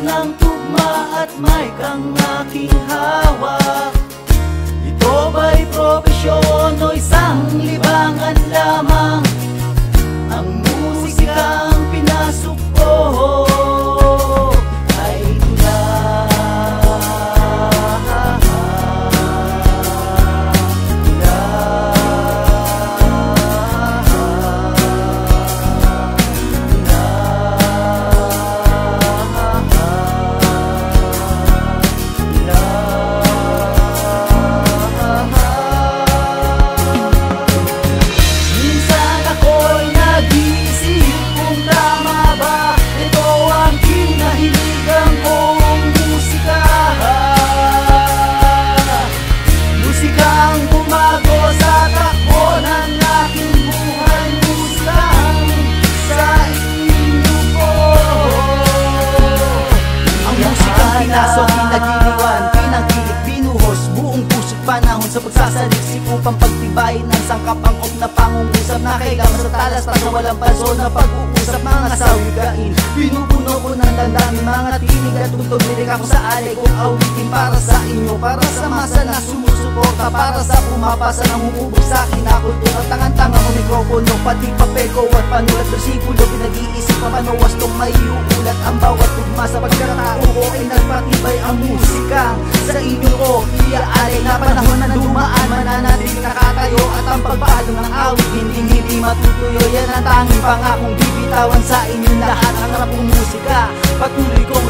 ng tugma at may kang aking hawak. Ito ba'y propesyon o isang libangan lamang? Ang musikang pinasok ko ay tula. Pinasok, pinagiliwan, pinagkilik, binuhos, buong puso't panahon sa pagsasaliksik upang pagtibayin ng sangkapangkop na pangungusap na kailangan sa talas na walang paso na pag-uusap mga sawigain. Pinupuno ko ng damdamin mga tinig at tuntog lirik ako sa alay kong awitin para sa inyo, para sa masa na sumusuporta, para sa pumapasa ng humubog sa akin na kultura. Tangan-tanga ko mikropono, pati papel ko at panulat versikulo, pinag-iisip pa paano wastong may uulat ang bawat tugma sa pagkakatao ko ay nagpatibay ang musika sa inyo ko iaalay na panahon na dumaan, mananatiling nakatayo at ang pagpalo ng awit hindi matutuyo. Yan ang tanging pangakong bibitawan sa inyo lahat. Ang harap kong musika patuloy kong